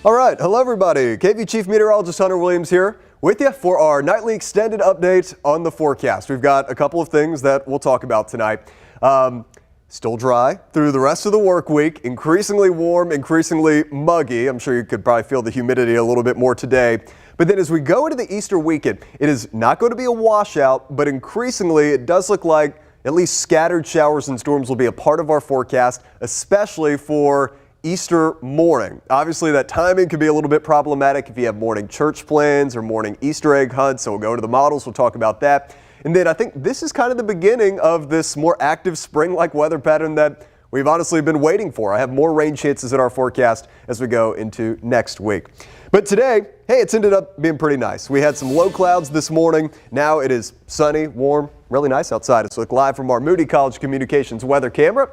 All right, hello everybody. KVUE Chief Meteorologist Hunter Williams here with you for our nightly extended update on the forecast. We've got a couple of things that we'll talk about tonight. Still dry through the rest of the work week, increasingly warm, increasingly muggy. I'm sure you could probably feel the humidity a little bit more today. But then as we go into the Easter weekend, it is not going to be a washout, but increasingly it does look like at least scattered showers and storms will be a part of our forecast, especially for Easter morning. Obviously, that timing can be a little bit problematic if you have morning church plans or morning Easter egg hunts. So we'll go to the models. We'll talk about that. And then I think this is kind of the beginning of this more active spring-like weather pattern that we've honestly been waiting for. I have more rain chances in our forecast as we go into next week. But today, hey, it's ended up being pretty nice. We had some low clouds this morning. Now it is sunny, warm, really nice outside. Let's look live from our Moody College Communications weather camera.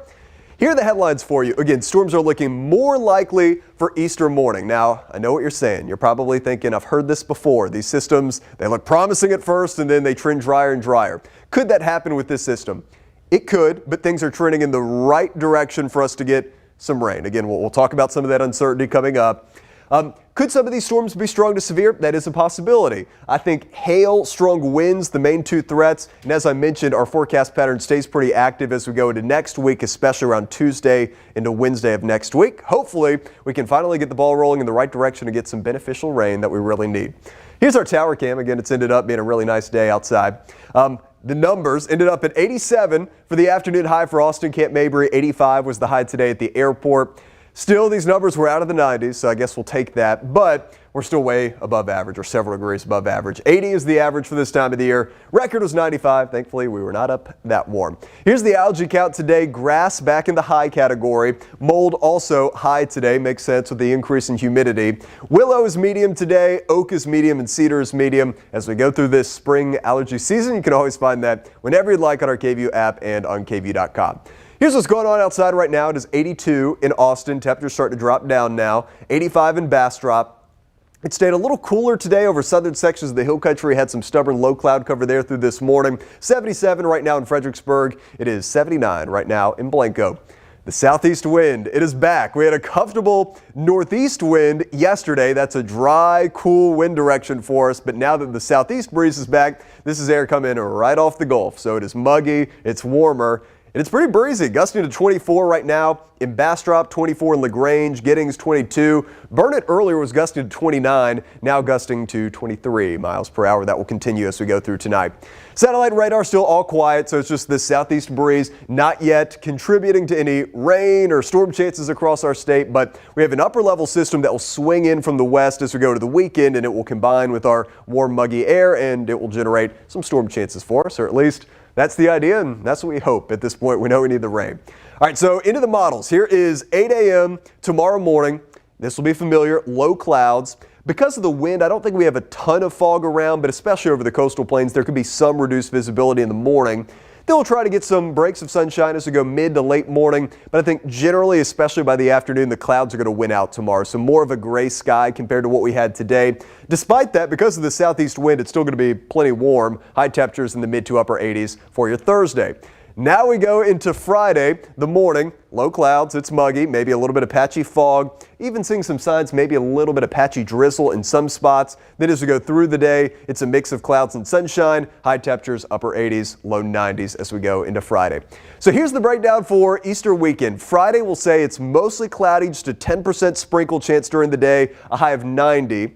Here are the headlines for you. Again, storms are looking more likely for Easter morning. Now, I know what you're saying. You're probably thinking, I've heard this before. These systems, they look promising at first and then they trend drier and drier. Could that happen with this system? It could, but things are trending in the right direction for us to get some rain. Again, we'll talk about some of that uncertainty coming up. Could some of these storms be strong to severe? That is a possibility. I think hail, strong winds, the main two threats. And as I mentioned, our forecast pattern stays pretty active as we go into next week, especially around Tuesday into Wednesday of next week. Hopefully, we can finally get the ball rolling in the right direction and get some beneficial rain that we really need. Here's our tower cam. Again, it's ended up being a really nice day outside. The numbers ended up at 87 for the afternoon high for Austin, Camp Mabry. 85 was the high today at the airport. Still, these numbers were out of the 90s, so I guess we'll take that, but we're still way above average, or several degrees above average. 80 is the average for this time of the year. Record was 95. Thankfully, we were not up that warm. Here's the algae count today. Grass back in the high category. Mold also high today. Makes sense with the increase in humidity. Willow is medium today. Oak is medium, and cedar is medium. As we go through this spring allergy season, you can always find that whenever you'd like on our KVUE app and on KVUE.com. Here's what's going on outside right now. It is 82 in Austin. Temperatures starting to drop down now. 85 in Bastrop. It stayed a little cooler today over southern sections of the hill country. Had some stubborn low cloud cover there through this morning. 77 right now in Fredericksburg. It is 79 right now in Blanco. The southeast wind, it is back. We had a comfortable northeast wind yesterday. That's a dry, cool wind direction for us. But now that the southeast breeze is back, this is air coming right off the Gulf. So it is muggy, it's warmer. And it's pretty breezy, gusting to 24 right now in Bastrop, 24 in LaGrange, Giddings 22. Burnett earlier was gusting to 29, now gusting to 23 miles per hour. That will continue as we go through tonight. Satellite radar still all quiet, so it's just this southeast breeze, not yet contributing to any rain or storm chances across our state, but we have an upper level system that will swing in from the west as we go to the weekend, and it will combine with our warm, muggy air, and it will generate some storm chances for us, or at least that's the idea, and that's what we hope at this point. We know we need the rain. All right, so into the models. Here is 8 a.m. tomorrow morning. This will be familiar, low clouds. Because of the wind, I don't think we have a ton of fog around, but especially over the coastal plains, there could be some reduced visibility in the morning. Then we'll try to get some breaks of sunshine as we go mid to late morning, but I think generally, especially by the afternoon, the clouds are going to win out tomorrow. So more of a gray sky compared to what we had today. Despite that, because of the southeast wind, it's still going to be plenty warm. High temperatures in the mid to upper 80s for your Thursday. Now we go into Friday, the morning, low clouds, it's muggy, maybe a little bit of patchy fog, even seeing some signs, maybe a little bit of patchy drizzle in some spots. Then as we go through the day, it's a mix of clouds and sunshine, high temperatures, upper 80s, low 90s as we go into Friday. So here's the breakdown for Easter weekend. Friday, we'll say it's mostly cloudy, just a 10% sprinkle chance during the day, a high of 90.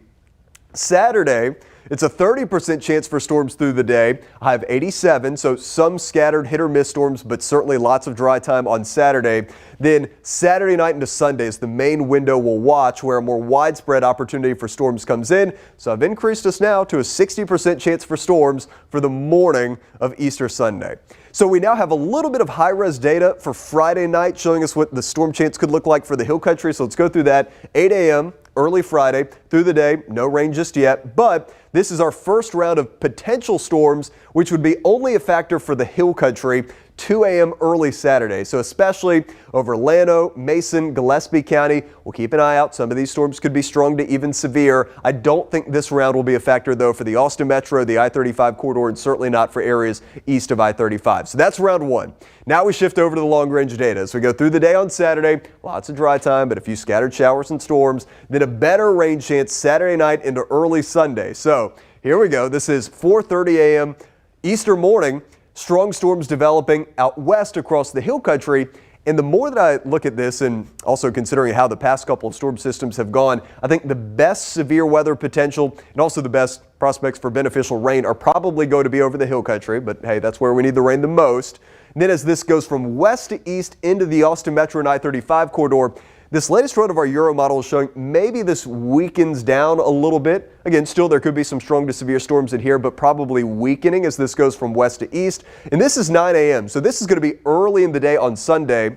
Saturday, it's a 30% chance for storms through the day, a high of 87, so some scattered hit or miss storms, but certainly lots of dry time on Saturday. Then Saturday night into Sunday is the main window we'll watch where a more widespread opportunity for storms comes in. So I've increased us now to a 60% chance for storms for the morning of Easter Sunday. So we now have a little bit of high-res data for Friday night showing us what the storm chance could look like for the hill country. So let's go through that. 8 a.m. early Friday through the day, no rain just yet, but this is our first round of potential storms, which would be only a factor for the hill country. 2 a.m. early Saturday. So especially over Llano, Mason, Gillespie County, we'll keep an eye out. Some of these storms could be strong to even severe. I don't think this round will be a factor, though, for the Austin Metro, the I-35 corridor, and certainly not for areas east of I-35. So that's round one. Now we shift over to the long-range data. As we go through the day on Saturday, lots of dry time, but a few scattered showers and storms. Then a better rain chance Saturday night into early Sunday. So here we go. This is 4:30 a.m. Easter morning. Strong storms developing out west across the hill country. And the more that I look at this, and also considering how the past couple of storm systems have gone, I think the best severe weather potential and also the best prospects for beneficial rain are probably going to be over the hill country. But hey, that's where we need the rain the most. And then as this goes from west to east into the Austin Metro and I-35 corridor, this latest run of our Euro model is showing maybe this weakens down a little bit. Again, still there could be some strong to severe storms in here, but probably weakening as this goes from west to east. And this is 9 a.m., so this is going to be early in the day on Sunday.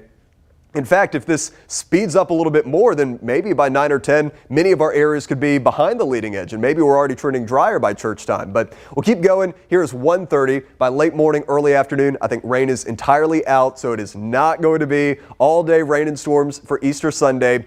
In fact, if this speeds up a little bit more, then maybe by 9 or 10, many of our areas could be behind the leading edge, and maybe we're already trending drier by church time. But we'll keep going. Here is 1:30. By late morning, early afternoon, I think rain is entirely out, so it is not going to be all-day rain and storms for Easter Sunday.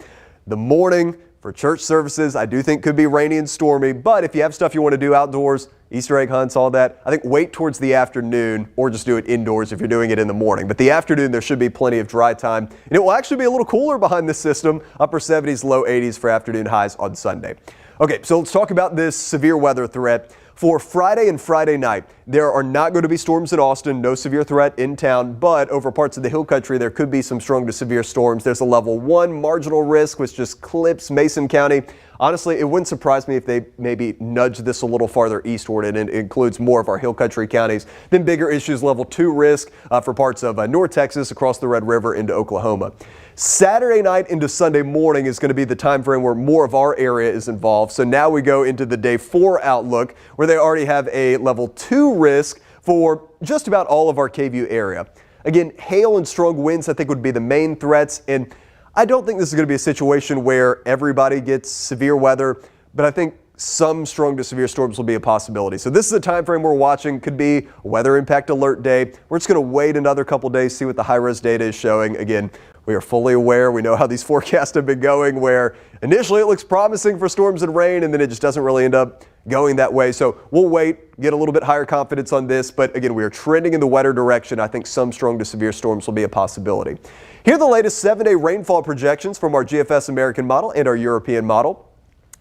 The morning for church services, I do think could be rainy and stormy, but if you have stuff you want to do outdoors, Easter egg hunts, all that, I think wait towards the afternoon or just do it indoors if you're doing it in the morning. But the afternoon, there should be plenty of dry time. And it will actually be a little cooler behind this system, upper 70s, low 80s for afternoon highs on Sunday. Okay, so let's talk about this severe weather threat. For Friday and Friday night, there are not going to be storms in Austin, no severe threat in town, but over parts of the hill country, there could be some strong to severe storms. There's a level 1 marginal risk, which just clips Mason County. Honestly, it wouldn't surprise me if they maybe nudge this a little farther eastward, and it includes more of our hill country counties. Then bigger issues, level 2 risk for parts of North Texas across the Red River into Oklahoma. Saturday night into Sunday morning is going to be the time frame where more of our area is involved. So now we go into the day 4 outlook where they already have a level 2 risk for just about all of our KVUE area. Again, hail and strong winds I think would be the main threats, and I don't think this is going to be a situation where everybody gets severe weather, but I think some strong to severe storms will be a possibility. So this is a time frame we're watching. Could be a weather impact alert day. We're just going to wait another couple days, see what the high-res data is showing. Again, we are fully aware. We know how these forecasts have been going, where initially it looks promising for storms and rain, and then it just doesn't really end up going that way. So we'll wait, get a little bit higher confidence on this. But again, we are trending in the wetter direction. I think some strong to severe storms will be a possibility. Here are the latest 7-day rainfall projections from our GFS American model and our European model.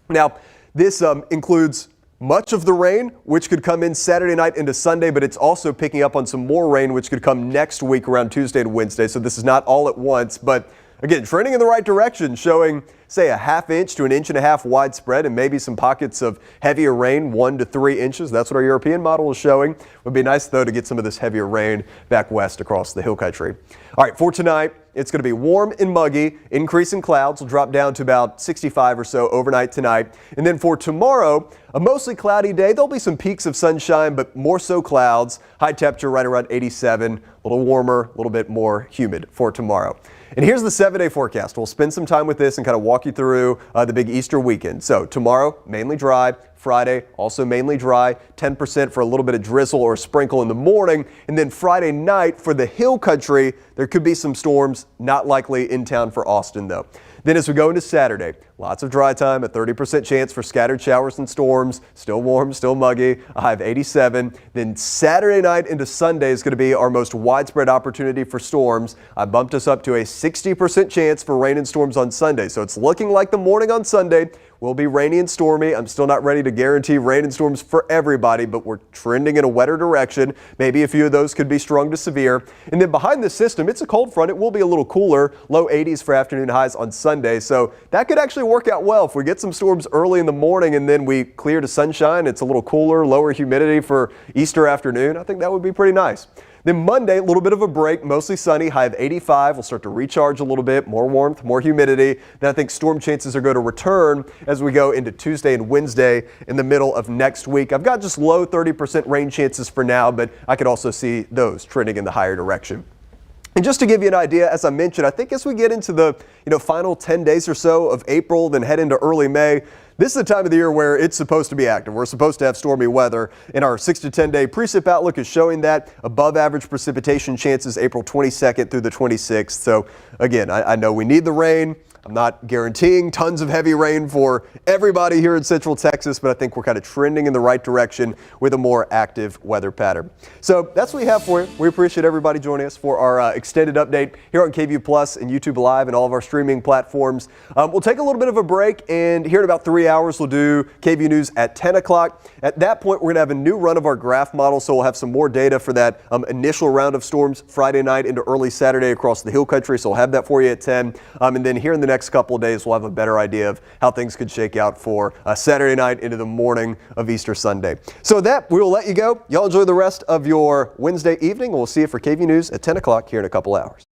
Now, this includes much of the rain, which could come in Saturday night into Sunday, but it's also picking up on some more rain, which could come next week around Tuesday to Wednesday. So this is not all at once, but again, trending in the right direction, showing, say, a ½ inch to 1.5 inches widespread, and maybe some pockets of heavier rain, 1 to 3 inches. That's what our European model is showing. It would be nice, though, to get some of this heavier rain back west across the hill country. All right, for tonight, it's going to be warm and muggy. Increasing clouds will drop down to about 65 or so overnight tonight. And then for tomorrow, a mostly cloudy day. There'll be some peaks of sunshine, but more so clouds. High temperature right around 87, a little warmer, a little bit more humid for tomorrow. And here's the 7-day forecast. We'll spend some time with this and kind of walk you through the big Easter weekend. So tomorrow, mainly dry. Friday, also mainly dry. 10% for a little bit of drizzle or sprinkle in the morning. And then Friday night for the hill country, there could be some storms, not likely in town for Austin though. Then as we go into Saturday, lots of dry time, a 30% chance for scattered showers and storms. Still warm, still muggy, a high of 87. Then Saturday night into Sunday is going to be our most widespread opportunity for storms. I bumped us up to a 60% chance for rain and storms on Sunday. So it's looking like the morning on Sunday will be rainy and stormy. I'm still not ready to guarantee rain and storms for everybody, but we're trending in a wetter direction. Maybe a few of those could be strong to severe. And then behind the system, it's a cold front. It will be a little cooler, low 80s for afternoon highs on Sunday. So that could actually work out well. If we get some storms early in the morning and then we clear to sunshine, it's a little cooler, lower humidity for Easter afternoon. I think that would be pretty nice. Then Monday, a little bit of a break, mostly sunny, high of 85. We'll start to recharge a little bit, more warmth, more humidity. Then I think storm chances are going to return as we go into Tuesday and Wednesday in the middle of next week. I've got just low 30% rain chances for now, but I could also see those trending in the higher direction. And just to give you an idea, as I mentioned, I think as we get into the final 10 days or so of April, then head into early May, this is the time of the year where it's supposed to be active. We're supposed to have stormy weather, and our 6 to 10 day precip outlook is showing that above average precipitation chances April 22nd through the 26th. So again, I know we need the rain. I'm not guaranteeing tons of heavy rain for everybody here in Central Texas, but I think we're kind of trending in the right direction with a more active weather pattern. So that's what we have for you. We appreciate everybody joining us for our extended update here on KVUE Plus and YouTube Live and all of our streaming platforms. We'll take a little bit of a break, and here in about 3 hours, we'll do KVUE News at 10 o'clock. At that point, we're going to have a new run of our graph model, so we'll have some more data for that initial round of storms Friday night into early Saturday across the Hill Country. So we'll have that for you at 10. And then here in the next couple of days, we'll have a better idea of how things could shake out for Saturday night into the morning of Easter Sunday. So with that, we will let you go. Y'all enjoy the rest of your Wednesday evening. We'll see you for KVUE News at 10 o'clock here in a couple hours.